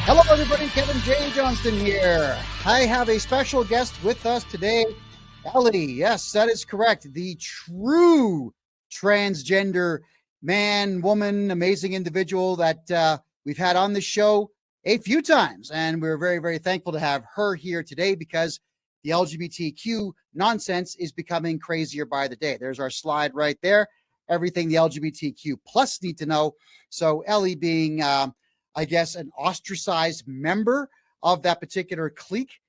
Hello, everybody. Kevin J. Johnston here. I have a special guest with us today, Ellie. Yes, that is correct. The true transgender man, woman, amazing individual that we've had on the show a few times. And we're very, very thankful to have her here today because the LGBTQ nonsense is becoming crazier by the day. There's our slide right there. Everything the LGBTQ plus need to know. So Ellie being... I guess, an ostracized member of that particular clique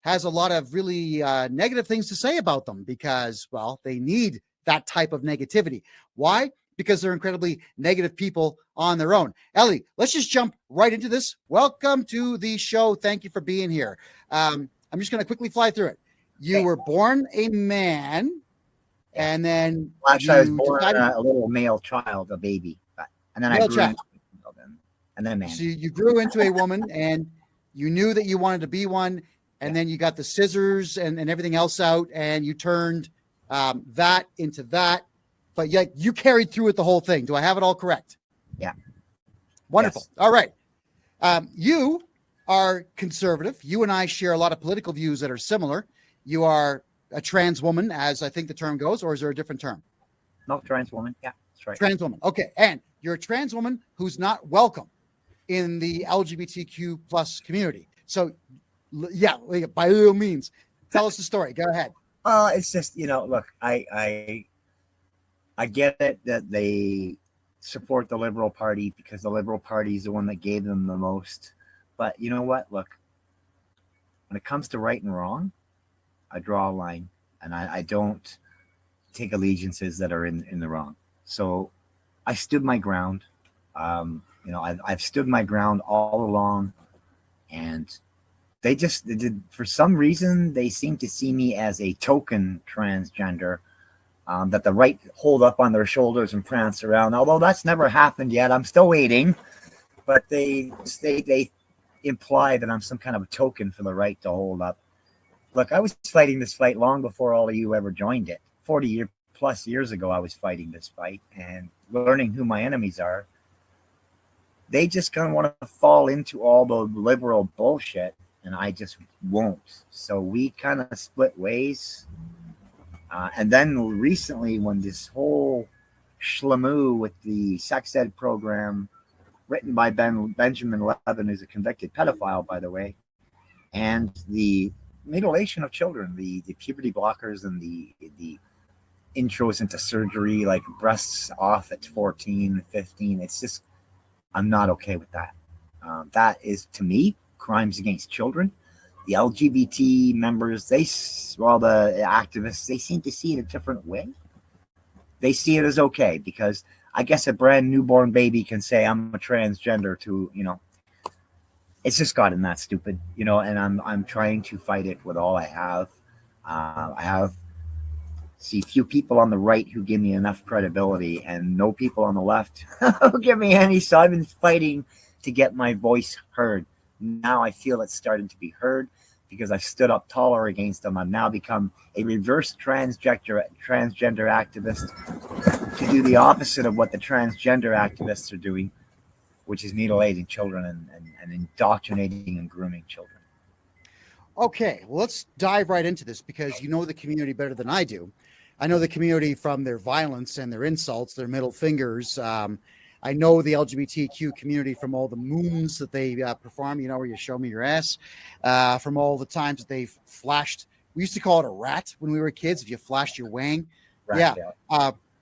has a lot of really negative things to say about them because, well, they need that type of negativity. Why? Because they're incredibly negative people on their own. Ellie, let's just jump right into this. Welcome to the show. Thank you for being here. I'm just going to quickly fly through it. You were born a man, and then actually, I was born a little male child, a baby, and then I grew into and then a man. So you grew into a woman, and you knew that you wanted to be one, and then you got the scissors and everything else out, and you turned that into that. But yet you carried through with the whole thing. Do I have it all correct? Yeah. Wonderful. Yes. All right. You are conservative. You and I share a lot of political views that are similar. You are a trans woman, as I think the term goes, or is there a different term? No, trans woman. Yeah, that's right. Trans woman. Okay. And you're a trans woman who's not welcome in the LGBTQ plus community. So yeah, by all means, tell us the story. Go ahead. It's just, look, I get it that they support the Liberal Party because the Liberal Party is the one that gave them the most. But you know what? Look, when it comes to right and wrong, I draw a line, and I don't take allegiances that are in the wrong. So I stood my ground. I've stood my ground all along, and they did, for some reason, they seem to see me as a token transgender that the right hold up on their shoulders and prance around. Although that's never happened yet, I'm still waiting. But they imply that I'm some kind of a token for the right to hold up. Look, I was fighting this fight long before all of you ever joined it. 40+ years ago, I was fighting this fight and learning who my enemies are. They just kind of want to fall into all the liberal bullshit, and I just won't. So we kind of split ways. And then recently, when this whole schlemoo with the sex ed program written by Benjamin Levin, who's a convicted pedophile, by the way, and the mutilation of children, the puberty blockers and the intros into surgery, like breasts off at 14, 15, it's just, I'm not okay with that. That is, to me, crimes against children. The LGBT members, the activists, they seem to see it a different way. They see it as okay because I guess a brand newborn baby can say I'm a transgender to, it's just gotten that stupid, and I'm trying to fight it with all I have. I see few people on the right who give me enough credibility and no people on the left who give me any. So I've been fighting to get my voice heard. Now I feel it's starting to be heard because I've stood up taller against them. I've now become a reverse transgender activist to do the opposite of what the transgender activists are doing, which is mutilating children and indoctrinating and grooming children. Okay, well, let's dive right into this because you know the community better than I do. I know the community from their violence and their insults, their middle fingers. I know the LGBTQ community from all the moons that they perform, where you show me your ass, from all the times that they've flashed. We used to call it a rat when we were kids, if you flashed your wang. The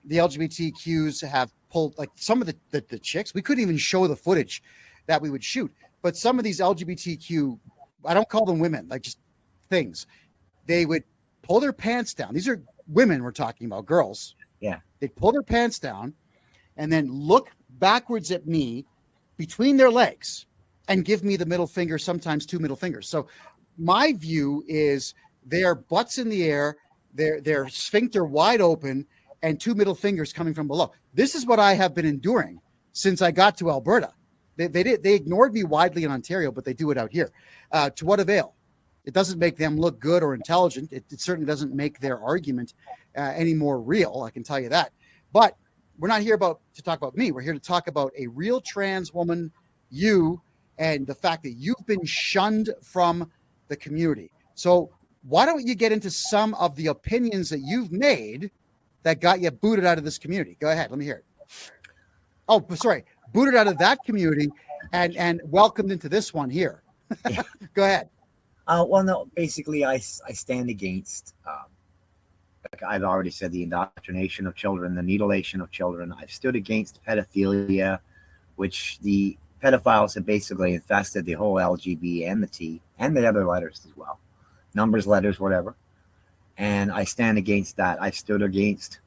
LGBTQs have pulled, like some of the chicks, we couldn't even show the footage that we would shoot. But some of these LGBTQ, I don't call them women, like just things. They would pull their pants down. These are women we're talking about, girls. Yeah. They pull their pants down and then look backwards at me between their legs and give me the middle finger, sometimes two middle fingers. So my view is their butts in the air, their sphincter wide open, and two middle fingers coming from below. This is what I have been enduring since I got to Alberta. They ignored me widely in Ontario, but they do it out here. To what avail? It doesn't make them look good or intelligent. It certainly doesn't make their argument any more real. I can tell you that. But we're not here to talk about me. We're here to talk about a real trans woman, you, and the fact that you've been shunned from the community. So why don't you get into some of the opinions that you've made that got you booted out of this community? Go ahead. Let me hear it. Oh, sorry. Booted out of that community and welcomed into this one here. Yeah. Go ahead. Well, no, basically I stand against, like I've already said, the indoctrination of children, the mutilation of children. I've stood against pedophilia, which the pedophiles have basically infested the whole LGB and the T and the other letters as well. Numbers, letters, whatever. And I stand against that. I've stood against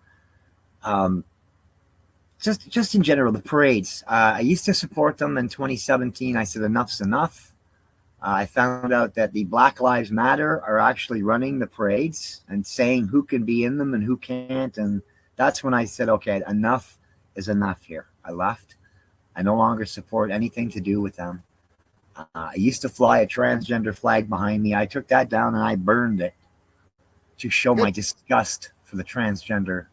just in general, the parades. I used to support them in 2017. I said enough's enough. I found out that the Black Lives Matter are actually running the parades and saying who can be in them and who can't. And that's when I said, okay, enough is enough here. I left. I no longer support anything to do with them. I used to fly a transgender flag behind me. I took that down and I burned it to show my disgust for the transgender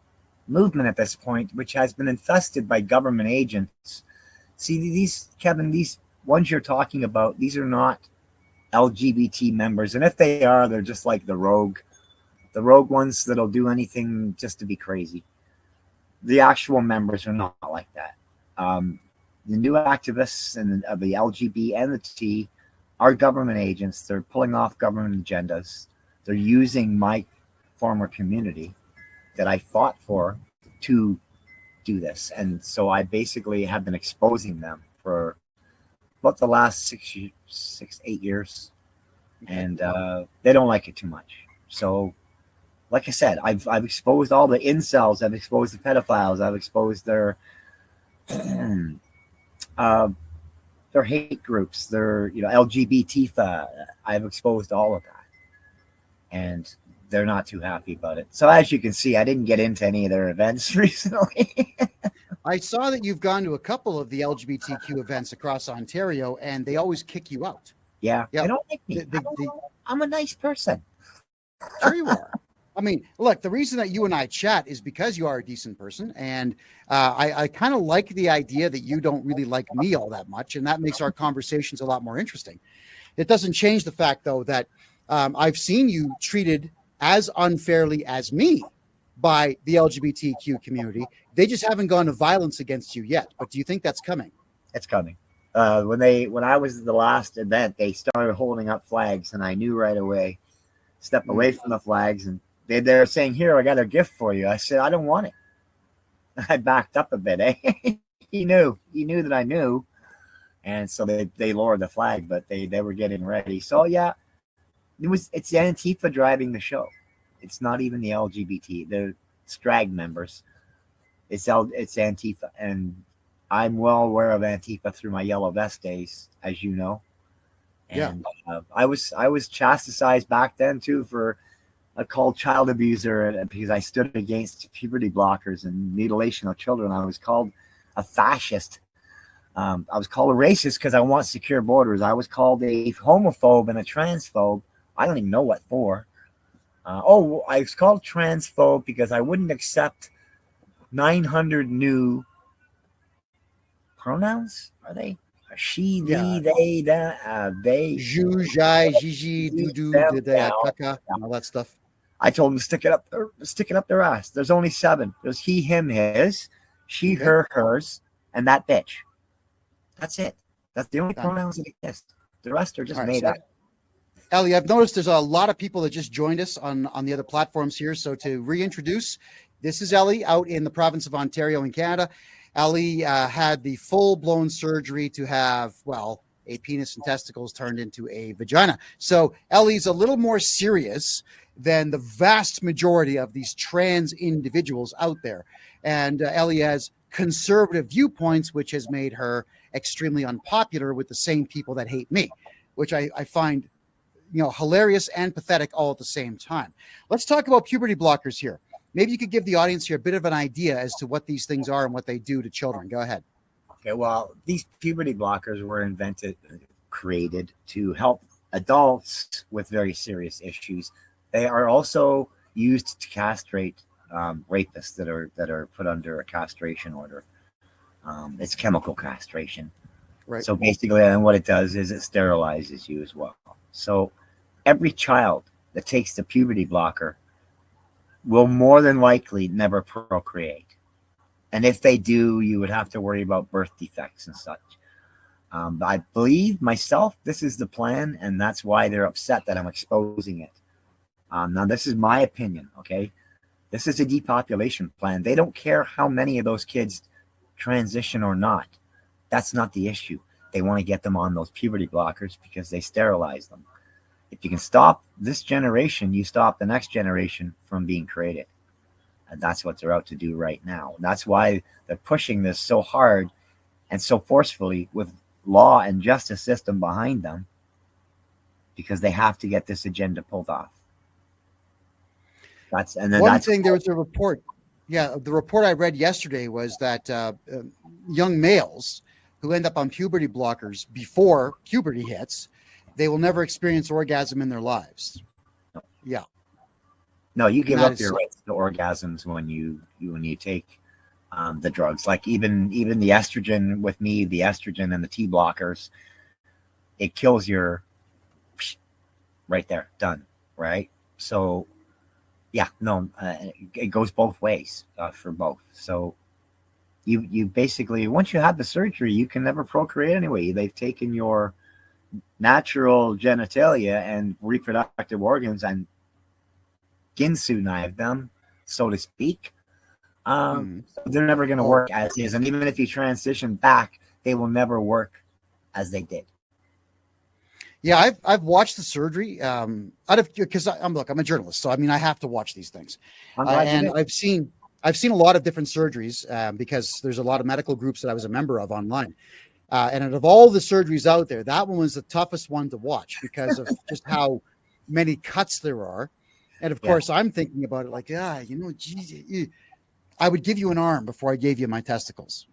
movement at this point, which has been infested by government agents. See, these, Kevin, these ones you're talking about, these are not LGBT members. And if they are, they're just like the rogue ones that'll do anything just to be crazy. The actual members are not like that. The new activists and of the LGB and the T are government agents. They're pulling off government agendas. They're using my former community that I fought for to do this. And so I basically have been exposing them for about the last 8 years. And they don't like it too much. So like I said, I've exposed all the incels. I've exposed the pedophiles. I've exposed their hate groups, their LGBT. I've exposed all of that, and they're not too happy about it. So as you can see, I didn't get into any of their events recently. I saw that you've gone to a couple of the LGBTQ events across Ontario, and they always kick you out. Yeah. They don't like me. I'm a nice person. Sure you are. I mean, look, the reason that you and I chat is because you are a decent person. And I kind of like the idea that you don't really like me all that much. And that makes our conversations a lot more interesting. It doesn't change the fact, though, that I've seen you treated as unfairly as me by the LGBTQ community. They just haven't gone to violence against you yet. But do you think that's coming? It's coming. When I was at the last event, they started holding up flags, and I knew right away, step away from the flags, and they're saying, "Here, I got a gift for you." I said, "I don't want it." I backed up a bit. He knew that I knew, and so they lowered the flag, but they were getting ready. So yeah, it's Antifa driving the show. It's not even the LGBT. The drag members. It's Antifa, and I'm well aware of Antifa through my yellow vest days, as you know. And I was chastised back then too for called child abuser because I stood against puberty blockers and mutilation of children. I was called a fascist. I was called a racist because I want secure borders. I was called a homophobe and a transphobe. I don't even know what for. I was called transphobe because I wouldn't accept 900 new pronouns. Are they? She, thee, they, that, they. Ju, jai, jiji, do, do, kaka, and all that stuff. I told them to stick it up their ass. There's only 7. There's he, him, his, she, her, hers, and that bitch. That's it. That's the only pronouns that exist. The rest are just made up. Ellie, I've noticed there's a lot of people that just joined us on the other platforms here. So to reintroduce, this is Ellie out in the province of Ontario in Canada. Ellie had the full-blown surgery to have, a penis and testicles turned into a vagina. So Ellie's a little more serious than the vast majority of these trans individuals out there. And Ellie has conservative viewpoints, which has made her extremely unpopular with the same people that hate me, which I find, hilarious and pathetic all at the same time. Let's talk about puberty blockers here. Maybe you could give the audience here a bit of an idea as to what these things are and what they do to children. Go ahead. Okay, well, these puberty blockers were created to help adults with very serious issues. They are also used to castrate rapists that are put under a castration order. It's chemical castration. Right. So basically, and what it does is it sterilizes you as well. So every child that takes the puberty blocker will more than likely never procreate. And if they do, you would have to worry about birth defects and such. I believe myself, this is the plan, and that's why they're upset that I'm exposing it. Now, this is my opinion, okay? This is a depopulation plan. They don't care how many of those kids transition or not. That's not the issue. They want to get them on those puberty blockers because they sterilize them. If you can stop this generation, you stop the next generation from being created. And that's what they're out to do right now. That's why they're pushing this so hard and so forcefully with law and justice system behind them, because they have to get this agenda pulled off. There was a report. Yeah, the report I read yesterday was that young males who end up on puberty blockers before puberty hits, they will never experience orgasm in their lives. Yeah. No, you give up your rights to orgasms when you take the drugs. Like even the estrogen with me, the estrogen and the T blockers, it kills your right there, done, right? So yeah, no, it goes both ways for both. So you basically, once you have the surgery, you can never procreate anyway. They've taken your natural genitalia and reproductive organs and Ginsu knife them, so to speak. So they're never going to work as is. And even if you transition back, they will never work as they did. Yeah, I've watched the surgery because I'm a journalist, so I mean I have to watch these things, and I've seen a lot of different surgeries because there's a lot of medical groups that I was a member of online, and out of all the surgeries out there, that one was the toughest one to watch because of just how many cuts there are, and of course I'm thinking about it like, geez, I would give you an arm before I gave you my testicles,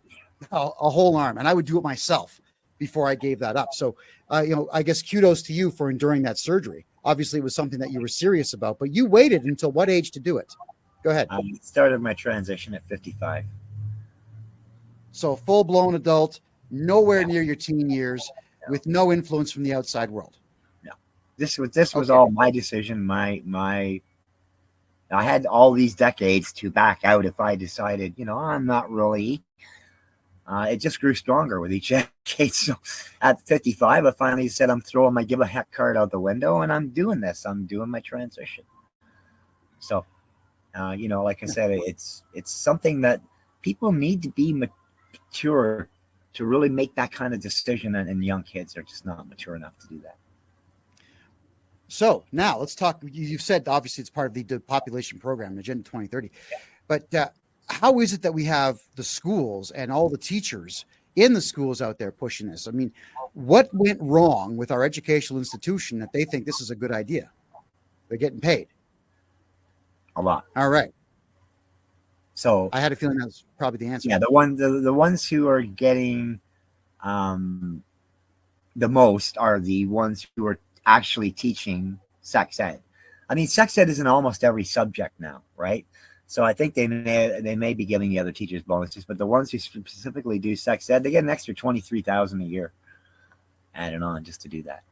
a whole arm, and I would do it myself before I gave that up. So, I guess kudos to you for enduring that surgery. Obviously, it was something that you were serious about, but you waited until what age to do it? Go ahead. I started my transition at 55. So full-blown adult, nowhere near your teen years, with no influence from the outside world. No, this was all my decision. I had all these decades to back out if I decided, I'm not really. It just grew stronger with each decade. So at 55, I finally said, I'm throwing my give a heck card out the window and I'm doing this. I'm doing my transition. So, like I said, it's something that people need to be mature to really make that kind of decision. And young kids are just not mature enough to do that. So now let's talk. You've said, obviously, it's part of the depopulation program, Agenda 2030. Yeah. But how is it that we have the schools and all the teachers in the schools out there pushing this? I mean, what went wrong with our educational institution that they think this is a good idea? They're getting paid. A lot. All right. So I had a feeling that was probably the answer. Yeah, the ones who are getting the most are the ones who are actually teaching sex ed. I mean, sex ed is in almost every subject now, right? So I think they may be giving the other teachers bonuses, but the ones who specifically do sex ed, they get an extra $23,000 a year added on just to do that.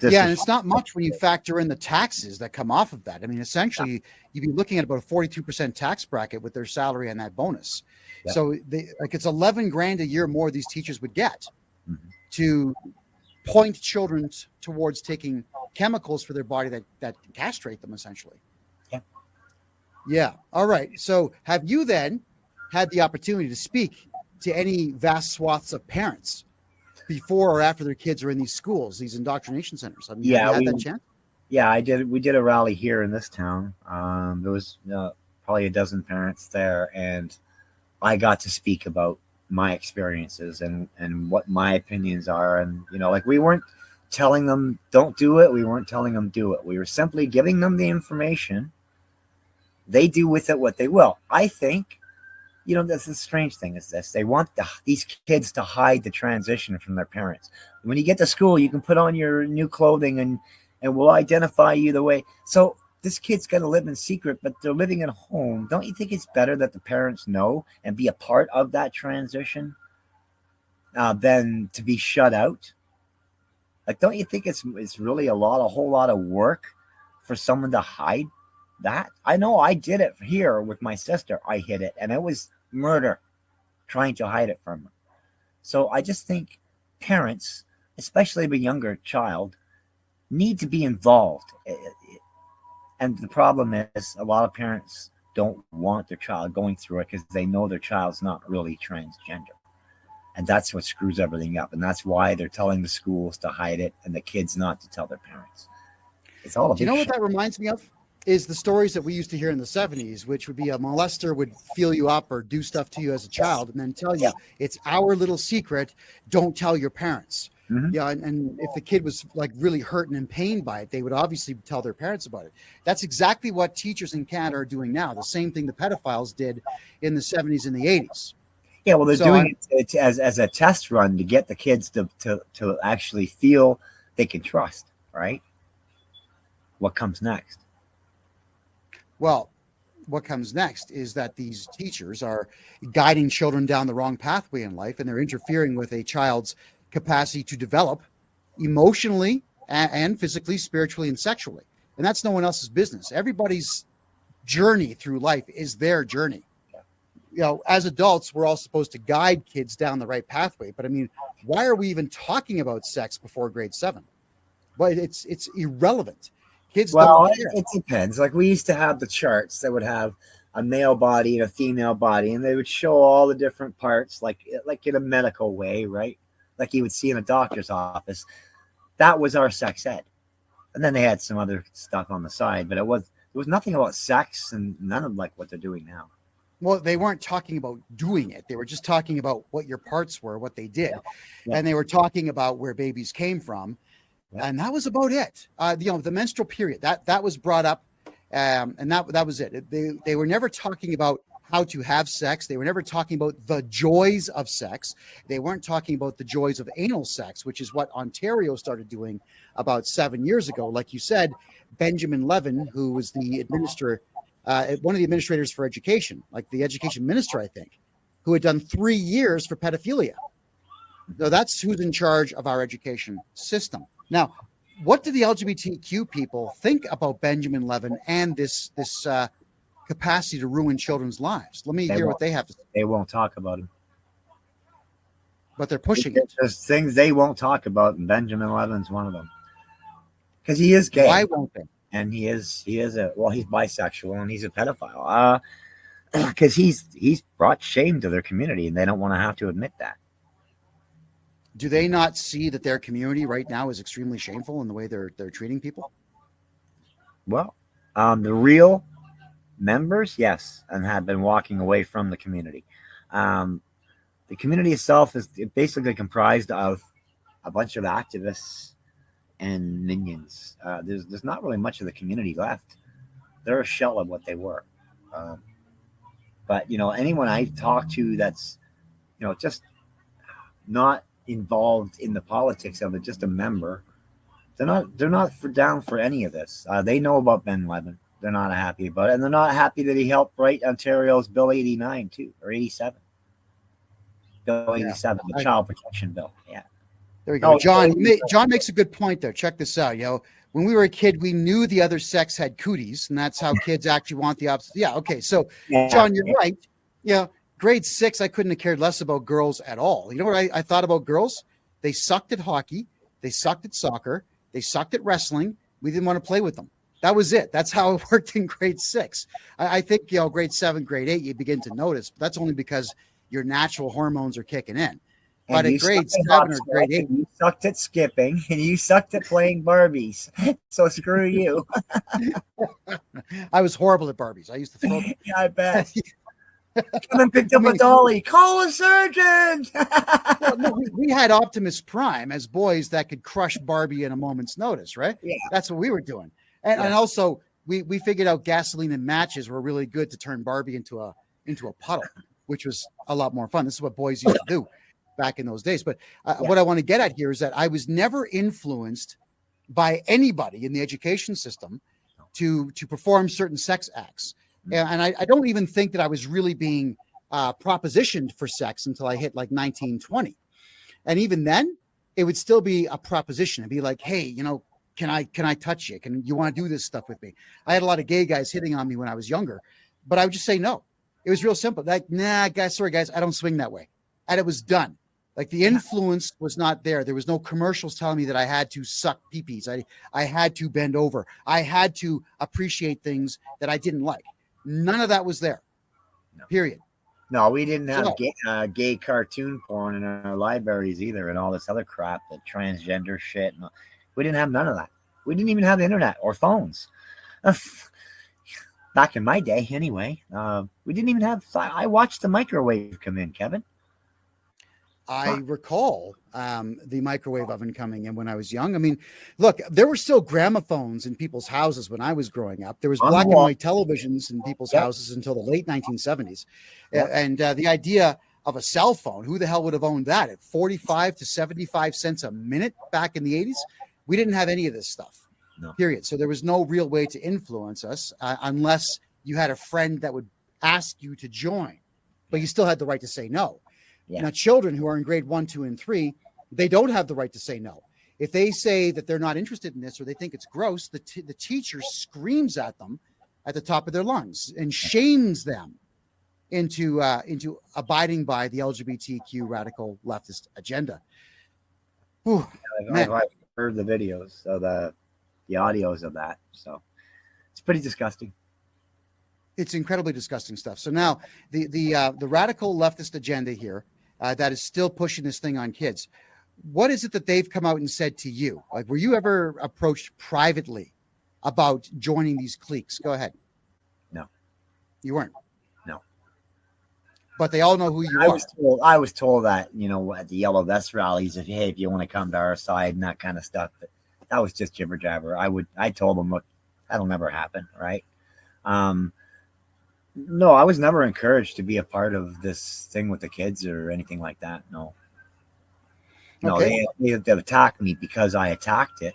And it's not much when you factor in the taxes that come off of that. I mean, essentially, you'd be looking at about a 42% tax bracket with their salary and that bonus. Yeah. So it's $11,000 a year more these teachers would get to point children towards taking chemicals for their body that castrate them, essentially. Yeah. All right. So have you then had the opportunity to speak to any vast swaths of parents before or after their kids are in these schools, these indoctrination centers? Have you had that chance? Yeah, I did. We did a rally here in this town. There was probably a dozen parents there, and I got to speak about my experiences and what my opinions are. And, we weren't telling them don't do it. We weren't telling them do it. We were simply giving them the information. They do with it what they will. I think, that's the strange thing is this. They want these kids to hide the transition from their parents. When you get to school, you can put on your new clothing and we'll identify you the way. So this kid's going to live in secret, but they're living at home. Don't you think it's better that the parents know and be a part of that transition? than to be shut out. Like, don't you think it's really a whole lot of work for someone to hide that? I know I did it here with my sister. I hid it, and it was murder trying to hide it from her. So I just think parents, especially a younger child, need to be involved. And the problem is a lot of parents don't want their child going through it because they know their child's not really transgender. And that's what screws everything up. And that's why they're telling the schools to hide it and the kids not to tell their parents. It's all Do you know what that reminds me of? Is the stories that we used to hear in the 70s, which would be a molester would feel you up or do stuff to you as a child and then tell you it's our little secret. Don't tell your parents. Mm-hmm. Yeah. And if the kid was like really hurt and in pain by it, they would obviously tell their parents about it. That's exactly what teachers in Canada are doing now. The same thing the pedophiles did in the 70s and the 80s. Yeah, well, they're doing it as a test run to get the kids to actually feel they can trust, right? What comes next? Well, what comes next is that these teachers are guiding children down the wrong pathway in life, and they're interfering with a child's capacity to develop emotionally and physically, spiritually, and sexually. And that's no one else's business. Everybody's journey through life is their journey. You know, as adults, we're all supposed to guide kids down the right pathway. But I mean, why are we even talking about sex before grade 7? Well, it's irrelevant. Kids don't care. It depends. Like, we used to have the charts that would have a male body and a female body, and they would show all the different parts, like in a medical way, right? Like you would see in a doctor's office. That was our sex ed. And then they had some other stuff on the side, but there was nothing about sex and none of like what they're doing now. Well, they weren't talking about doing it. They were just talking about what your parts were, what they did. Yeah. And they were talking about where babies came from. Yeah. And that was about it. The menstrual period, that was brought up. And that was it. They were never talking about how to have sex. They were never talking about the joys of sex. They weren't talking about the joys of anal sex, which is what Ontario started doing about 7 years ago. Like you said, Benjamin Levin, who was the one of the administrators for education, like the education minister, I think, who had done 3 years for pedophilia. So that's who's in charge of our education system. Now, what do the LGBTQ people think about Benjamin Levin and this capacity to ruin children's lives? Let me hear what they have to say. They won't talk about him. But they're pushing it. There's things they won't talk about, and Benjamin Levin's one of them. Because he is gay. Why won't they? And he's bisexual and he's a pedophile. Because he's brought shame to their community, and they don't want to have to admit that. Do they not see that their community right now is extremely shameful in the way they're treating people? Well, the real members, yes, and have been walking away from the community. The community itself is basically comprised of a bunch of activists and minions. There's not really much of the community left. They're a shell of what they were. But anyone I talk to that's just not involved in the politics of it, just a member, they're not down for any of this. They know about Ben Levin. They're not happy about it, and they're not happy that he helped write Ontario's Bill 89 too, or 87. Bill 87, the child protection bill. Yeah. There we go. John makes a good point there. Check this out. When we were a kid, we knew the other sex had cooties, and that's how kids actually want the opposite. Yeah. Okay. So, John, you're right. Yeah. Grade 6, I couldn't have cared less about girls at all. You know what I thought about girls? They sucked at hockey. They sucked at soccer. They sucked at wrestling. We didn't want to play with them. That was it. That's how it worked in grade 6. I think, grade 7, grade 8, you begin to notice. But that's only because your natural hormones are kicking in. But at grade 7 or grade 8, you sucked at skipping and you sucked at playing Barbies. So screw you. I was horrible at Barbies. I used to throw them. Yeah, I bet. Come and picked up a dolly. Call a surgeon. we had Optimus Prime as boys that could crush Barbie in a moment's notice, right? Yeah. That's what we were doing. And also we figured out gasoline and matches were really good to turn Barbie into a puddle, which was a lot more fun. This is what boys used to do back in those days. But what I want to get at here is that I was never influenced by anybody in the education system to perform certain sex acts. And I don't even think that I was really being propositioned for sex until I hit like 19, 20. And even then, it would still be a proposition and be like, hey, you know, can I touch you? Can you want to do this stuff with me? I had a lot of gay guys hitting on me when I was younger, but I would just say no. It was real simple. Like, nah, guys, sorry, guys, I don't swing that way. And it was done. Like the influence was not there. There was no commercials telling me that I had to suck pee-pees. I had to bend over. I had to appreciate things that I didn't like. None of that was there. No. Period. No, we didn't have gay cartoon porn in our libraries either, and all this other crap, the transgender shit. We didn't have none of that. We didn't even have the internet or phones. Back in my day, anyway, we didn't even have. I watched the microwave come in, Kevin. I recall the microwave oven coming in when I was young. I mean, look, there were still gramophones in people's houses when I was growing up. There was black and white televisions in people's houses until the late 1970s. And the idea of a cell phone, who the hell would have owned that at 45 to 75 cents a minute back in the 80s? We didn't have any of this stuff, period. So there was no real way to influence us unless you had a friend that would ask you to join, but you still had the right to say no. Yeah. Now, children who are in grade 1, 2, and 3, they don't have the right to say no. If they say that they're not interested in this or they think it's gross, the teacher screams at them at the top of their lungs and shames them into abiding by the LGBTQ radical leftist agenda. Whew, I've heard the videos, so the audios of that. So it's pretty disgusting. It's incredibly disgusting stuff. So now the radical leftist agenda here that is still pushing this thing on kids. What is it that they've come out and said to you? Like, were you ever approached privately about joining these cliques? Go ahead. No. You weren't? No. But they all know who you are. I was told that, you know, at the Yellow Vest rallies, if you want to come to our side and that kind of stuff. But that was just jibber jabber. I told them, look, that'll never happen, right? No, I was never encouraged to be a part of this thing with the kids or anything like that. No. No, okay. They attacked me because I attacked it.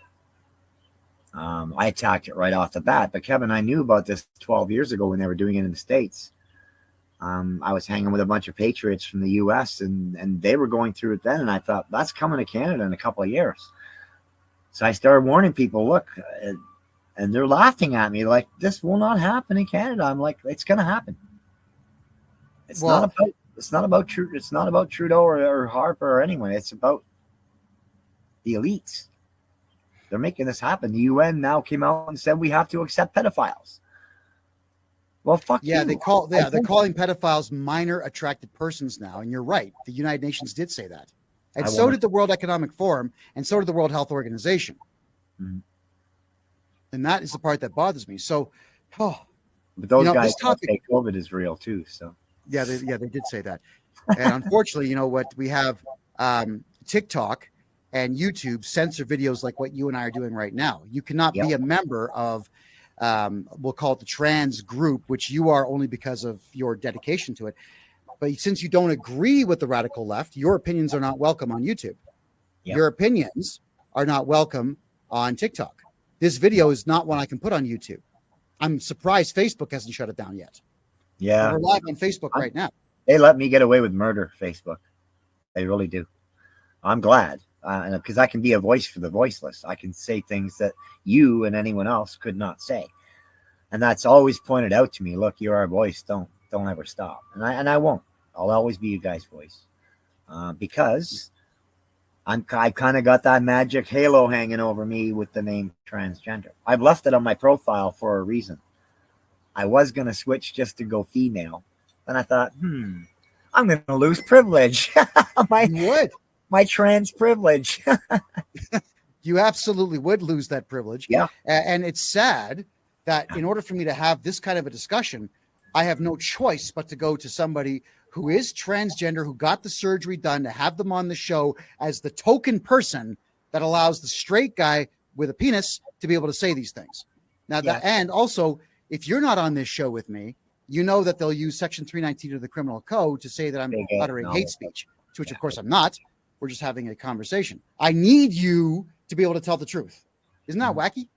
I attacked it right off the bat. But Kevin, I knew about this 12 years ago when they were doing it in the States. I was hanging with a bunch of patriots from the U.S. and they were going through it then. And I thought, that's coming to Canada in a couple of years. So I started warning people, look, and they're laughing at me like, this will not happen in Canada. I'm like, it's going to happen. It's not about Trudeau or Harper or anyone. It's about the elites. They're making this happen. The UN now came out and said we have to accept pedophiles. Well, fuck you. They're calling pedophiles minor attracted persons now. And you're right. The United Nations did say that. And so did the World Economic Forum, and so did the World Health Organization. Mm-hmm. And that is the part that bothers me. So, but those guys say COVID is real too. So they did say that. And unfortunately, you know what, we have TikTok and YouTube censor videos like what you and I are doing right now. You cannot be a member of, we'll call it the trans group, which you are only because of your dedication to it. But since you don't agree with the radical left, your opinions are not welcome on YouTube. Yep. Your opinions are not welcome on TikTok. This video is not one I can put on YouTube. I'm surprised Facebook hasn't shut it down yet. Yeah. We're live on Facebook right now. They let me get away with murder, Facebook. They really do. I'm glad. Because I can be a voice for the voiceless. I can say things that you and anyone else could not say. And that's always pointed out to me. Look, you're our voice. Don't ever stop. And I won't. I'll always be you guys' voice. Because I kind of got that magic halo hanging over me with the name transgender. I've left it on my profile for a reason. I was going to switch just to go female. Then I thought, I'm going to lose privilege. My trans privilege. You absolutely would lose that privilege. Yeah. And it's sad that in order for me to have this kind of a discussion, I have no choice but to go to somebody who is transgender, who got the surgery done, to have them on the show as the token person that allows the straight guy with a penis to be able to say these things. Now, and also, if you're not on this show with me, you know that they'll use Section 319 of the Criminal Code to say that I'm uttering hate speech, to which, of course, I'm not. We're just having a conversation. I need you to be able to tell the truth. Isn't that wacky?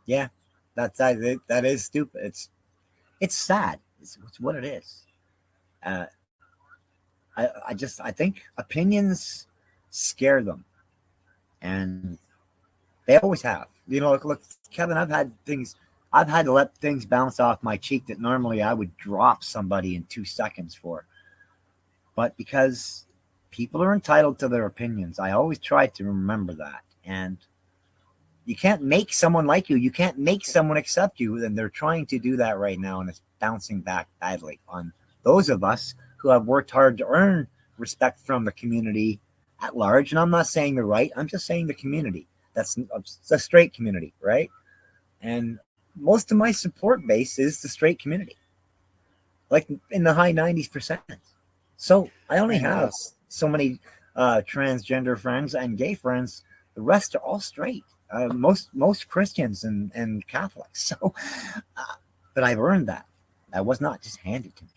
Yeah, that is stupid. It's sad. It's what it is. I think opinions scare them. And they always have. Look, Kevin, I've had to let things bounce off my cheek that normally I would drop somebody in 2 seconds for. But because people are entitled to their opinions, I always try to remember that. And you can't make someone like you. You can't make someone accept you. And they're trying to do that right now. And it's bouncing back badly on those of us who have worked hard to earn respect from the community at large. And I'm not saying the right. I'm just saying the community. That's the straight community, right? And most of my support base is the straight community, like in the high 90%. So I only have so many transgender friends and gay friends. The rest are all straight. Most Christians and Catholics. So, but I've earned that. That was not just handed to me.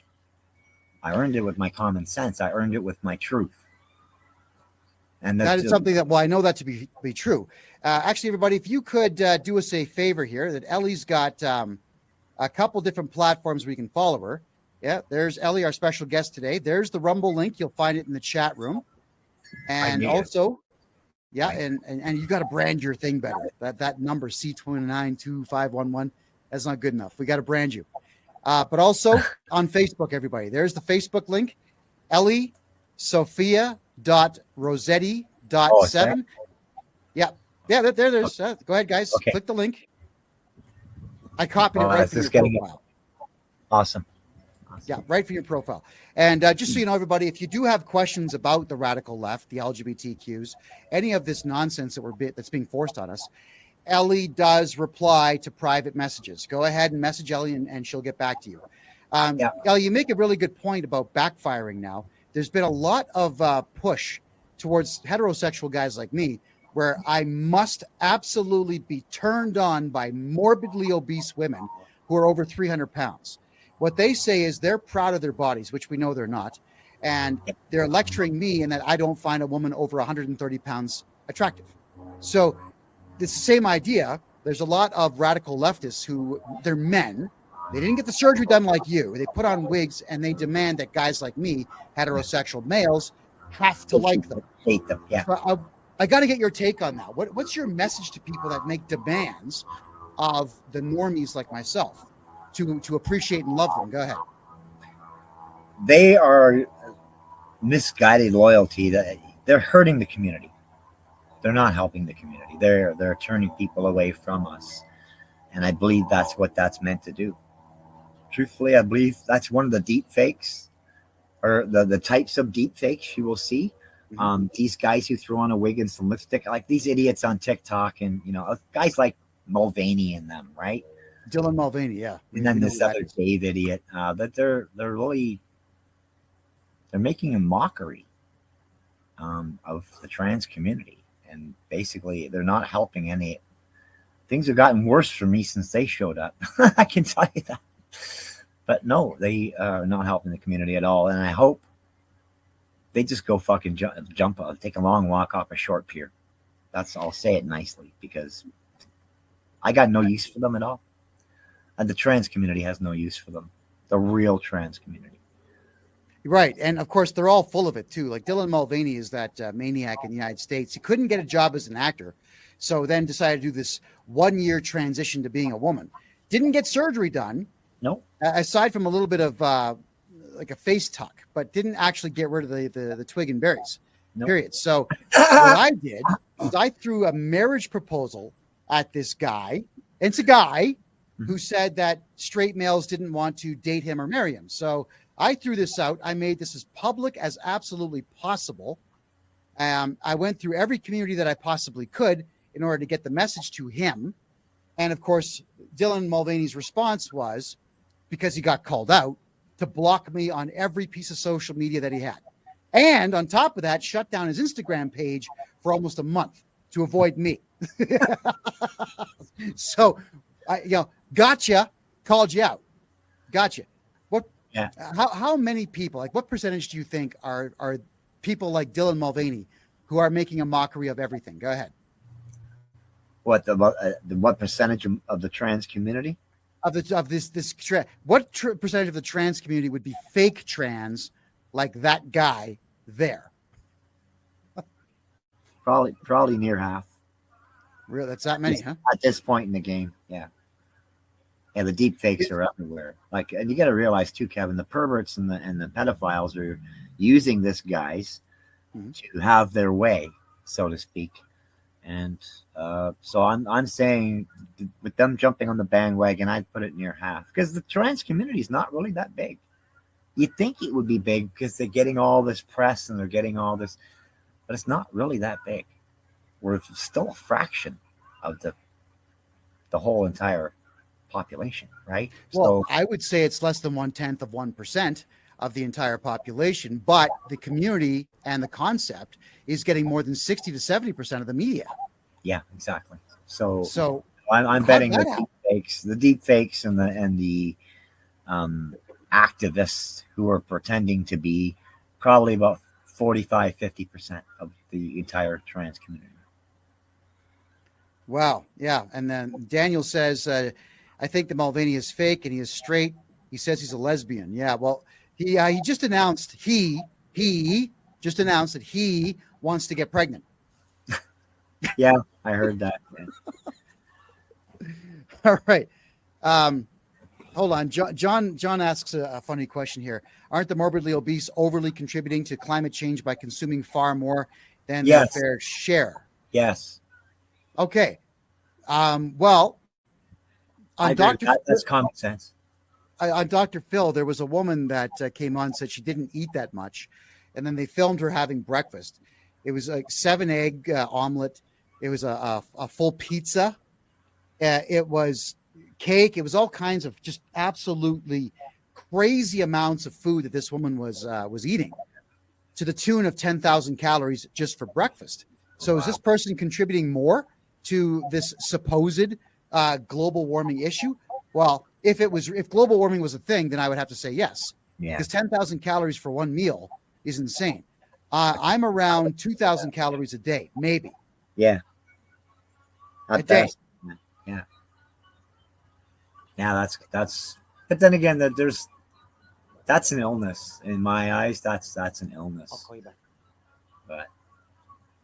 I earned it with my common sense. I earned it with my truth. And that is something that, well, I know that to be true. Actually, everybody, if you could do us a favor here, that Ellie's got a couple different platforms where you can follow her. Yeah, there's Ellie, our special guest today. There's the Rumble link. You'll find it in the chat room. And also, yeah, and you got to brand your thing better. That number, C292511, that's not good enough. We got to brand you. But also on Facebook, everybody. There's the Facebook link, Ellie Sophia .Rossetti.7. Yeah, there's go ahead, guys. Okay. Click the link. I copied it right from your profile. Awesome. Yeah, right from your profile. And just so you know, everybody, if you do have questions about the radical left, the LGBTQs, any of this nonsense that's being forced on us, Ellie does reply to private messages. Go ahead and message Ellie and she'll get back to you. Ellie, you make a really good point about backfiring now. There's been a lot of push towards heterosexual guys like me, where I must absolutely be turned on by morbidly obese women who are over 300 pounds. What they say is they're proud of their bodies, which we know they're not. And they're lecturing me in that I don't find a woman over 130 pounds attractive. So it's the same idea. There's a lot of radical leftists who they're men. They didn't get the surgery done like you. They put on wigs and they demand that guys like me, heterosexual males, have to like them. Hate them. Yeah. So I got to get your take on that. What's your message to people that make demands of the normies like myself to appreciate and love them? Go ahead. They are misguided loyalty. That they're hurting the community. They're not helping the community. They're turning people away from us. And I believe that's what that's meant to do. Truthfully, I believe that's one of the deep fakes, or the types of deep fakes you will see. These guys who throw on a wig and some lipstick, like these idiots on TikTok, and guys like Mulvaney and them, right? Dylan Mulvaney, yeah. And then this other Dave idiot, that they're making a mockery of the trans community, and basically they're not helping any. Things have gotten worse for me since they showed up. I can tell you that. But no, they are not helping the community at all. And I hope they just go fucking jump, take a long walk off a short pier. I'll say it nicely, because I got no use for them at all. And the trans community has no use for them. The real trans community. Right. And of course, they're all full of it too. Like Dylan Mulvaney is that maniac in the United States. He couldn't get a job as an actor. So then decided to do this 1-year transition to being a woman. Didn't get surgery done. No. Aside from a little bit of like a face tuck, but didn't actually get rid of the twig and berries. Nope. Period. So what I did is I threw a marriage proposal at this guy. And it's a guy who said that straight males didn't want to date him or marry him. So I threw this out. I made this as public as absolutely possible. I went through every community that I possibly could in order to get the message to him. And of course, Dylan Mulvaney's response was, because he got called out, to block me on every piece of social media that he had. And on top of that, shut down his Instagram page for almost a month to avoid me. So, gotcha, called you out. Gotcha. What? Yeah. How many people, like what percentage do you think are people like Dylan Mulvaney who are making a mockery of everything? Go ahead. What percentage of the trans community? What percentage of the trans community would be fake trans, like that guy there? Probably near half. Really, that's that many, huh? At this point in the game, yeah. Yeah, the deep fakes are everywhere. Like, and you got to realize too, Kevin, the perverts and the pedophiles are using this guys to have their way, so to speak. And so I'm saying with them jumping on the bandwagon, I'd put it near half because the trans community is not really that big. You'd think it would be big because they're getting all this press and they're getting all this, but it's not really that big. We're still a fraction of the whole entire population, right? Well, so I would say it's less than 1/10 of 1% of the entire population, but the community and the concept is getting more than 60 to 70% of the media. Yeah, exactly. So I'm betting the deep fakes and the activists who are pretending to be probably about 45-50% of the entire trans community. Wow. Yeah. And then Daniel says, I think the Mulvaney is fake and he is straight. He says he's a lesbian. Yeah. Well, he just announced he just announced that he wants to get pregnant. Yeah, I heard that. All right. Hold on. John asks a funny question here. Aren't the morbidly obese overly contributing to climate change by consuming far more than their fair share? Yes. Okay. Well, on that's common sense. On Dr. Phil, there was a woman that came on and said she didn't eat that much, and then they filmed her having breakfast. It was like 7-egg omelet. It was a full pizza. It was cake. It was all kinds of just absolutely crazy amounts of food that this woman was eating, to the tune of 10,000 calories just for breakfast. So is this person contributing more to this supposed global warming issue? Well, if global warming was a thing, then I would have to say yes. Yeah. Because 10,000 calories for one meal is insane. I'm around 2,000 calories a day, maybe. Yeah. A day. Yeah. Yeah, that's. But then again, that's an illness in my eyes. That's an illness. I'll call you back. But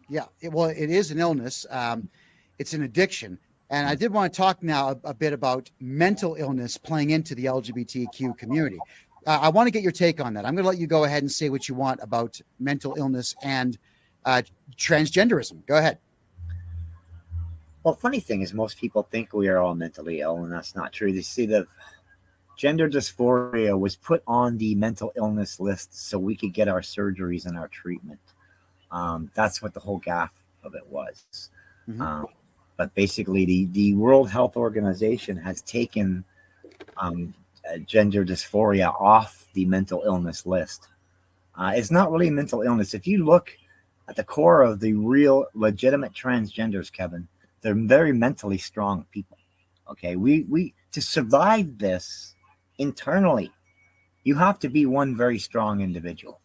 yeah, it is an illness. It's an addiction. And I did want to talk now a bit about mental illness playing into the LGBTQ community. I want to get your take on that. I'm going to let you go ahead and say what you want about mental illness and transgenderism. Go ahead. Well, funny thing is most people think we are all mentally ill, and that's not true. They see that gender dysphoria was put on the mental illness list so we could get our surgeries and our treatment. That's what the whole gaff of it was. Mm-hmm. But basically, the World Health Organization has taken gender dysphoria off the mental illness list. It's not really mental illness. If you look at the core of the real legitimate transgenders, Kevin, they're very mentally strong people. Okay, we to survive this internally, you have to be one very strong individual.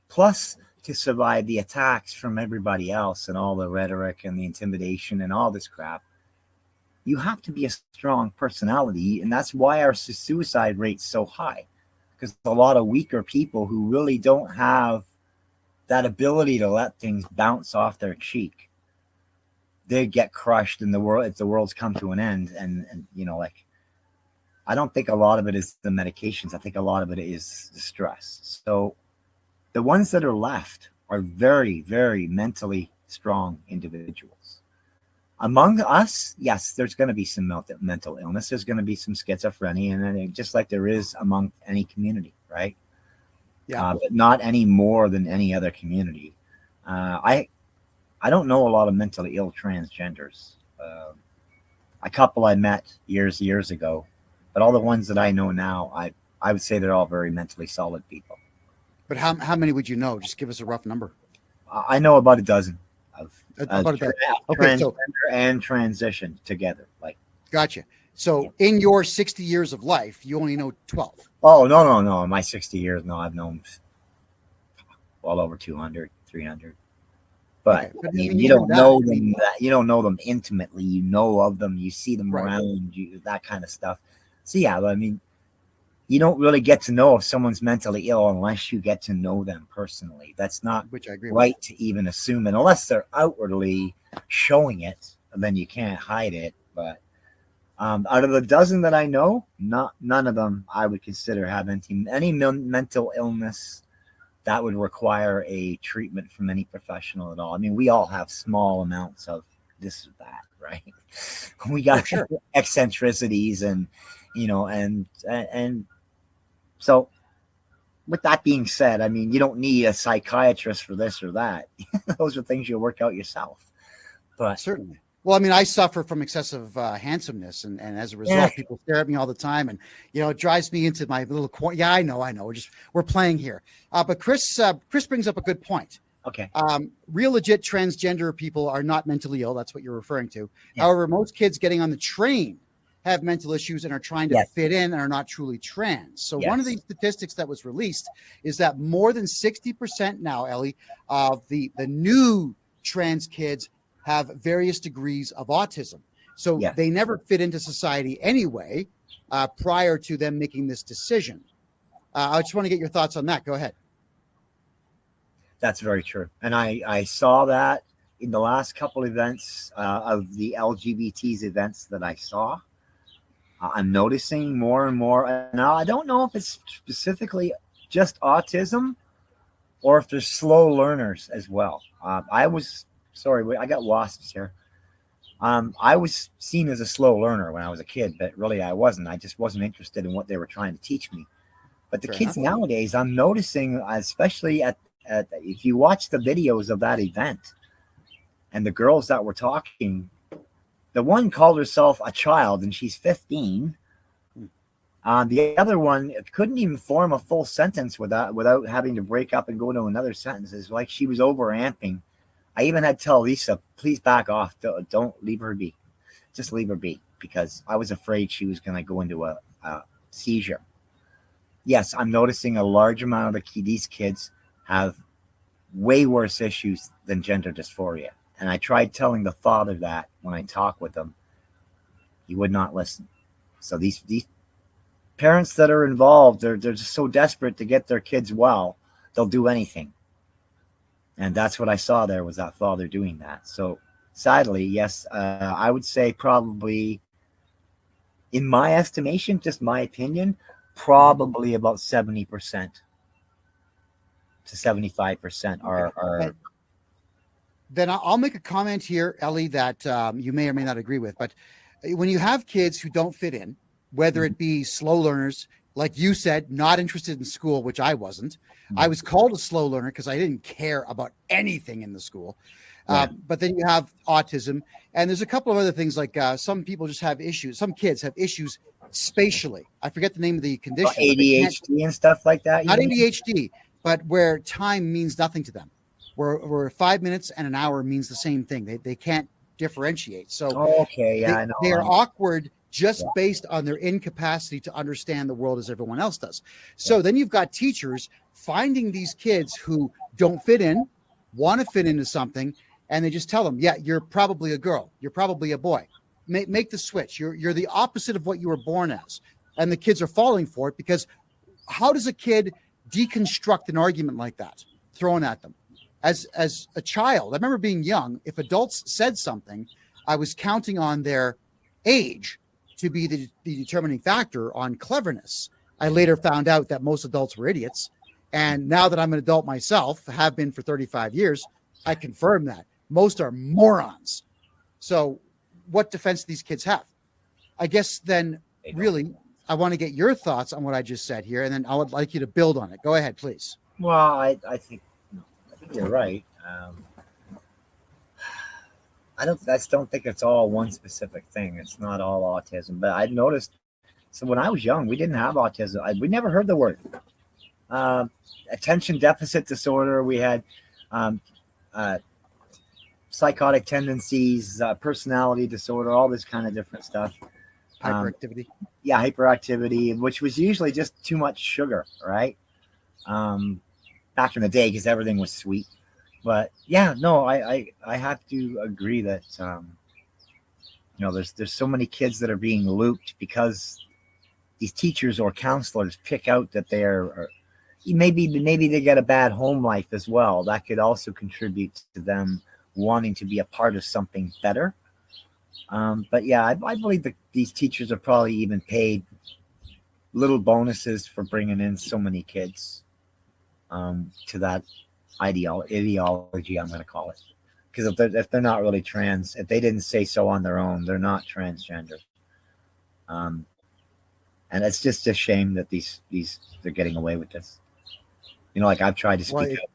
Plus, to survive the attacks from everybody else and all the rhetoric and the intimidation and all this crap, you have to be a strong personality. And that's why our suicide rate's so high, because a lot of weaker people who really don't have that ability to let things bounce off their cheek, they get crushed in the world if the world's come to an end. And you know, like, I don't think a lot of it is the medications. I think a lot of it is the stress. So the ones that are left are very, very mentally strong individuals. Among us, yes, there's going to be some mental illness. There's going to be some schizophrenia, and just like there is among any community, right? Yeah. But not any more than any other community. I don't know a lot of mentally ill transgenders. A couple I met years ago, but all the ones that I know now, I would say they're all very mentally solid people. But how many would you know? Just give us a rough number. I know about a dozen of transgender and transition together. Like, gotcha. So in your 60 years of life, you only know 12. Oh, no. In my 60 years, no, I've known well over 200, 300. But okay. I mean, you don't know them. You don't know them intimately. You know of them. You see them around you. That kind of stuff. So yeah, I mean, you don't really get to know if someone's mentally ill unless you get to know them personally. That's not Which I agree right to even assume it, unless they're outwardly showing it, and then you can't hide it. But out of the dozen that I know, none of them I would consider have any mental illness that would require a treatment from any professional at all. I mean, we all have small amounts of this or that, right? We got sure. eccentricities and, and so with that being said, I mean, you don't need a psychiatrist for this or that. Those are things you'll work out yourself. But certainly. Well, I mean, I suffer from excessive handsomeness, and as a result, people stare at me all the time, and it drives me into my little corner. Yeah, I know. We're playing here, but Chris brings up a good point. Okay. Real legit transgender people are not mentally ill. That's what you're referring to. Yeah. However, most kids getting on the train have mental issues and are trying to fit in and are not truly trans. So one of the statistics that was released is that more than 60% now, Ellie, of the new trans kids have various degrees of autism. So they never fit into society anyway, prior to them making this decision. I just want to get your thoughts on that. Go ahead. That's very true. And I saw that in the last couple events of the LGBTs events that I saw. I'm noticing more and more. Now, I don't know if it's specifically just autism or if there's slow learners as well. Sorry, I got wasps here. I was seen as a slow learner when I was a kid, but really I wasn't. I just wasn't interested in what they were trying to teach me. But the kids nowadays, I'm noticing, especially if you watch the videos of that event and the girls that were talking, the one called herself a child and she's 15. The other one couldn't even form a full sentence without having to break up and go to another sentence. It's like she was overamping. I even had to tell Lisa, please back off. Don't leave her be. Just leave her be, because I was afraid she was going to go into a seizure. Yes, I'm noticing a large amount of these kids have way worse issues than gender dysphoria. And I tried telling the father that when I talked with him. He would not listen. So these parents that are involved, they're just so desperate to get their kids well, they'll do anything. And that's what I saw there, was that father doing that. So sadly, yes, I would say probably, in my estimation, just my opinion, probably about 70% to 75% are. Then I'll make a comment here, Ellie, that you may or may not agree with. But when you have kids who don't fit in, whether it be slow learners, like you said, not interested in school, which I wasn't. I was called a slow learner because I didn't care about anything in the school. But then you have autism, and there's a couple of other things, like some people just have issues. Some kids have issues spatially. I forget the name of the condition. ADHD and stuff like that. Not ADHD, but where time means nothing to them. Where 5 minutes and an hour means the same thing. They can't differentiate. So I know. They are awkward just based on their incapacity to understand the world as everyone else does. So then you've got teachers finding these kids who don't fit in, want to fit into something, and they just tell them, yeah, you're probably a girl. You're probably a boy. Make the switch. You're the opposite of what you were born as. And the kids are falling for it, because how does a kid deconstruct an argument like that thrown at them? As a child, I remember being young. If adults said something, I was counting on their age to be the determining factor on cleverness. I later found out that most adults were idiots. And now that I'm an adult myself, have been for 35 years, I confirm that. Most are morons. So what defense do these kids have? I guess then really, I want to get your thoughts on what I just said here, and then I would like you to build on it. Go ahead, please. Well, I think you're right. I just don't think it's all one specific thing. It's not all autism. But I noticed, so when I was young, we didn't have autism. We never heard the word. Attention deficit disorder. We had psychotic tendencies, personality disorder, all this kind of different stuff. Hyperactivity. Hyperactivity, which was usually just too much sugar, right? Back in the day, because everything was sweet. But I have to agree that there's so many kids that are being looped because these teachers or counselors pick out that they're maybe they get a bad home life as well. That could also contribute to them wanting to be a part of something better. But yeah, I believe that these teachers are probably even paid little bonuses for bringing in so many kids to that ideology, I'm going to call it. Because if they're not really trans, if they didn't say so on their own, they're not transgender. And it's just a shame that these they're getting away with this. Like I've tried to speak up.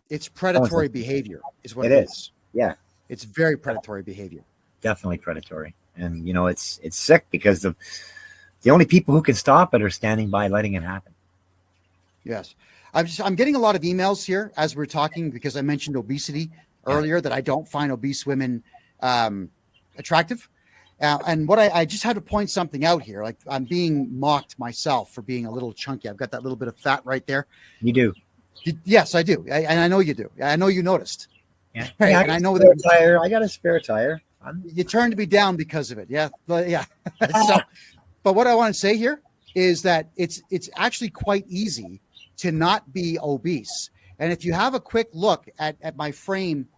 It's predatory behavior is what it is. Yeah. It's very predatory behavior. Definitely predatory. And it's sick because the only people who can stop it are standing by letting it happen. Yes. I'm getting a lot of emails here as we're talking because I mentioned obesity earlier, that I don't find obese women attractive. And what I just had to point something out here. Like I'm being mocked myself for being a little chunky. I've got that little bit of fat right there. You do. Yes, I do. And I know you do. I know you noticed. Yeah. Right. Yeah, and I know that tire. I got a spare tire. You turned me down because of it. Yeah. But yeah. So, but what I want to say here is that it's actually quite easy to not be obese. And if you have a quick look at my frame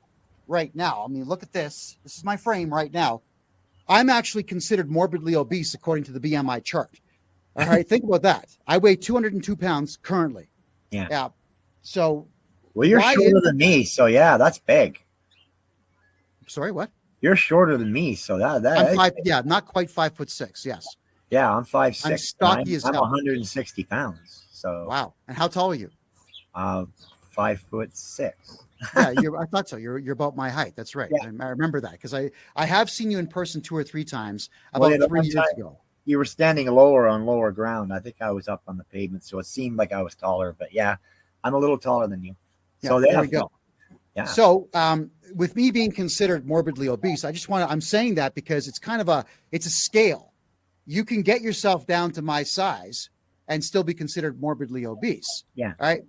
right now, I mean, look at this. This is my frame right now. I'm actually considered morbidly obese according to the BMI chart. All right. Think about that. I weigh 202 pounds currently. Yeah. Yeah. So. Well, you're shorter than me. So yeah, that's big. Sorry, what? You're shorter than me. So that I'm five. Yeah. Not quite 5'6". Yes. Yeah. I'm 5'6". I'm stocky as hell. I'm 160 pounds. So. Wow. And how tall are you? 5'6". Yeah, I thought so. You're about my height. That's right. Yeah. I remember that because I have seen you in person 2 or 3 times about 3 years ago. You were standing lower on lower ground. I think I was up on the pavement, so it seemed like I was taller. But yeah, I'm a little taller than you. Yeah, so there we go. Yeah. So with me being considered morbidly obese, I'm saying that because it's kind of it's a scale. You can get yourself down to my size and still be considered morbidly obese. Yeah. Right.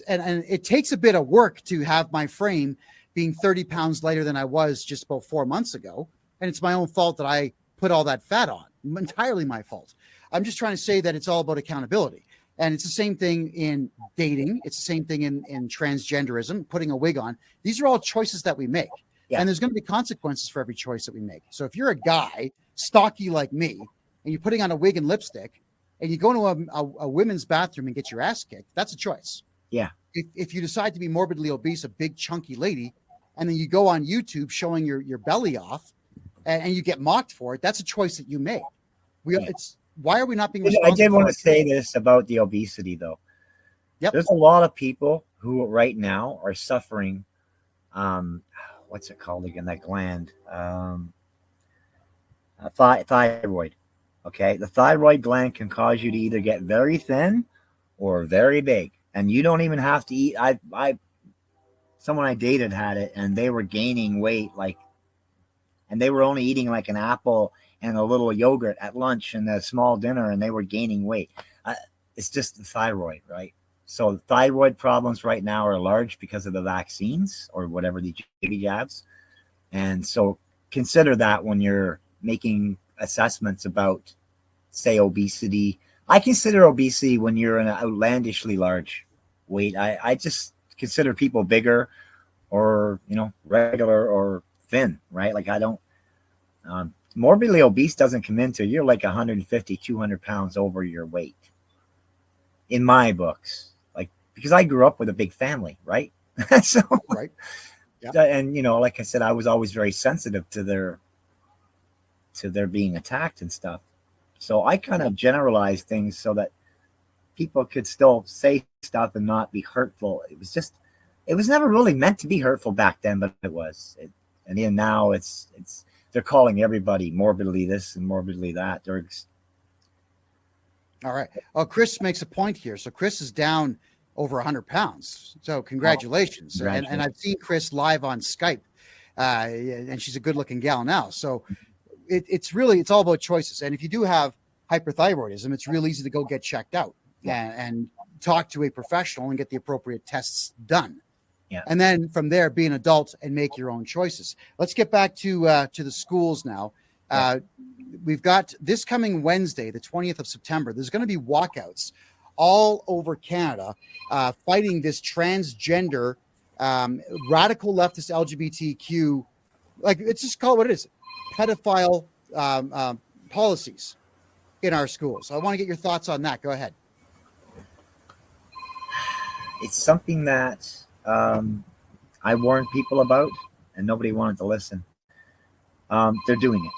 And it takes a bit of work to have my frame being 30 pounds lighter than I was just about 4 months ago. And it's my own fault that I put all that fat on. Entirely my fault. I'm just trying to say that it's all about accountability. And it's the same thing in dating. It's the same thing in transgenderism, putting a wig on. These are all choices that we make. Yeah. And there's going to be consequences for every choice that we make. So if you're a guy, stocky like me, and you're putting on a wig and lipstick, and you go to a women's bathroom and get your ass kicked, that's a choice. Yeah. If you decide to be morbidly obese, a big chunky lady, and then you go on YouTube showing your belly off, and you get mocked for it, that's a choice that you make. Why are we not being responsible? I did want to say this about the obesity, though. Yep. There's a lot of people who right now are suffering. What's it called again? That gland, thyroid. Okay, the thyroid gland can cause you to either get very thin or very big, and you don't even have to eat. Someone I dated had it, and they were gaining weight, and they were only eating like an apple and a little yogurt at lunch and a small dinner, and they were gaining weight. It's just the thyroid, right? So thyroid problems right now are large because of the vaccines or whatever, the jabs. And so consider that when you're making assessments about, say, obesity. I consider obesity when you're in an outlandishly large weight. I just consider people bigger or, regular or thin, right? Like I don't, morbidly obese doesn't come into, you're like 150, 200 pounds over your weight in my books, because I grew up with a big family, right? So, right. Yeah. And, like I said, I was always very sensitive to their being attacked and stuff. So I kind of generalized things so that people could still say stuff and not be hurtful. It was never really meant to be hurtful back then, but it was. And then now they're calling everybody morbidly this and morbidly that. All right. Oh, Chris makes a point here. So Chris is down over 100 pounds. So congratulations. And I've seen Chris live on Skype, and she's a good looking gal now. So it's all about choices. And if you do have hyperthyroidism, it's real easy to go get checked out and talk to a professional and get the appropriate tests done. Yeah. And then from there, be an adult and make your own choices. Let's get back to the schools now. We've got this coming Wednesday, the 20th of September. There's going to be walkouts all over Canada fighting this transgender, radical leftist LGBTQ, like it's just call it what it is, pedophile policies in our schools. So I want to get your thoughts on that. Go ahead. It's something that I warned people about, and nobody wanted to listen. They're doing it.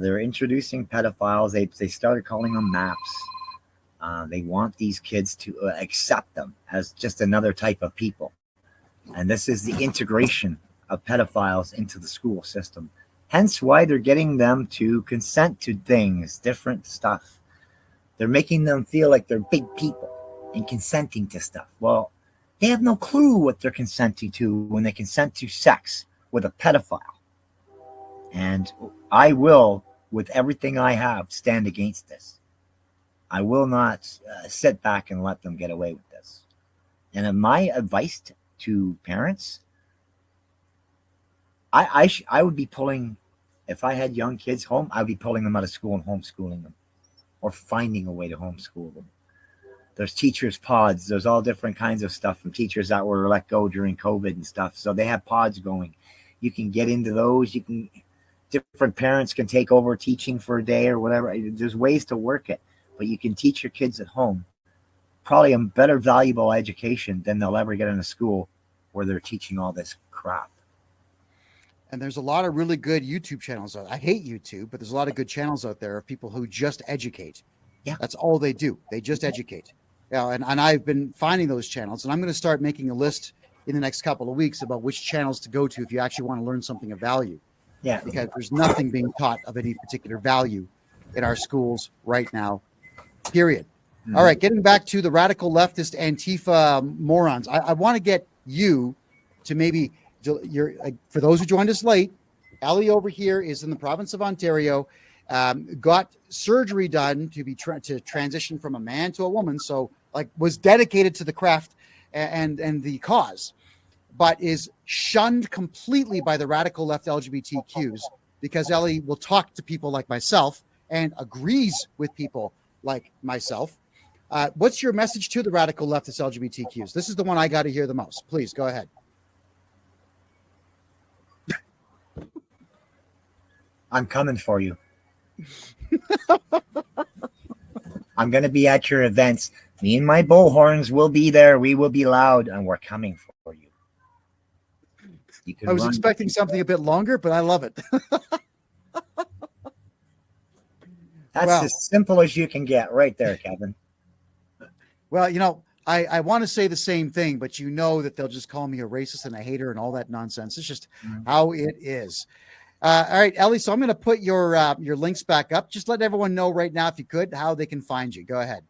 They're introducing pedophiles. They started calling them maps. They want these kids to accept them as just another type of people. And this is the integration of pedophiles into the school system. Hence why they're getting them to consent to things, different stuff. They're making them feel like they're big people and consenting to stuff. Well, they have no clue what they're consenting to when they consent to sex with a pedophile. And I will, with everything I have, stand against this. I will not sit back and let them get away with this. And my advice to parents, I would be pulling, if I had young kids home, I would be pulling them out of school and homeschooling them, or finding a way to homeschool them. There's teachers' pods. There's all different kinds of stuff from teachers that were let go during COVID and stuff. So they have pods going. You can get into those. Different parents can take over teaching for a day or whatever. There's ways to work it, but you can teach your kids at home probably a better valuable education than they'll ever get in a school where they're teaching all this crap. And there's a lot of really good YouTube channels. I hate YouTube, but there's a lot of good channels out there of people who just educate. Yeah. That's all they do. They just educate. Yeah, and I've been finding those channels, and I'm going to start making a list in the next couple of weeks about which channels to go to if you actually want to learn something of value. Yeah. Because there's nothing being taught of any particular value in our schools right now, period. Mm-hmm. All right, getting back to the radical leftist Antifa morons, I want to get you to maybe, for those who joined us late, Ellie over here is in the province of Ontario, got surgery done to transition from a man to a woman, so like was dedicated to the craft and the cause, but is shunned completely by the radical left LGBTQs because Ellie will talk to people like myself and agrees with people like myself. What's your message to the radical leftist LGBTQs? This is the one I got to hear the most. Please go ahead. I'm coming for you. I'm going to be at your events. Me and my bullhorns will be there. We will be loud, and we're coming for you. I was expecting something a bit longer, but I love it. That's as simple as you can get right there, Kevin. Well, I want to say the same thing, but you know that they'll just call me a racist and a hater and all that nonsense. It's just how it is. All right, Ellie, so I'm going to put your links back up. Just let everyone know right now, if you could, how they can find you. Go ahead.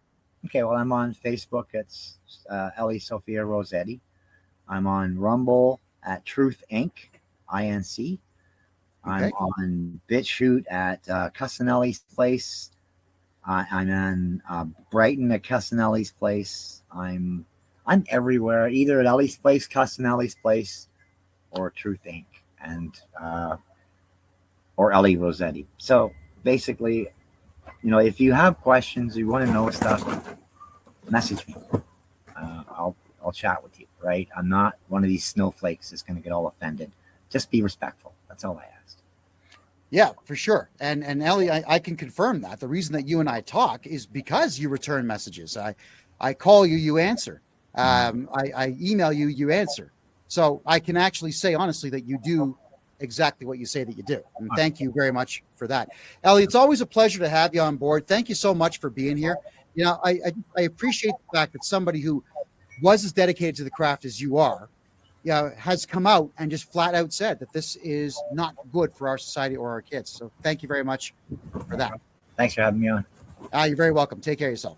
Okay, well, I'm on Facebook. It's Ellie Sophia Rossetti. I'm on Rumble at Truth Inc. INC. I'm on BitChute at Cussinelli's Place. I'm in Brighton at Cussinelli's Place. I'm everywhere, either at Ellie's Place, Cussinelli's Place, or Truth Inc. and or Ellie Rossetti. So basically, if you have questions, you want to know stuff, message me. I'll chat with you. Right? I'm not one of these snowflakes that's going to get all offended. Just be respectful. That's all I asked. Yeah, for sure. And Ellie, I can confirm that. The reason that you and I talk is because you return messages. I call you, you answer. I email you, you answer. So I can actually say honestly that you do exactly what you say that you do. And thank you very much for that. Ellie, it's always a pleasure to have you on board. Thank you so much for being here. I appreciate the fact that somebody who was as dedicated to the craft as you are, has come out and just flat out said that this is not good for our society or our kids. So thank you very much for that. Thanks for having me on. You're very welcome. Take care of yourself.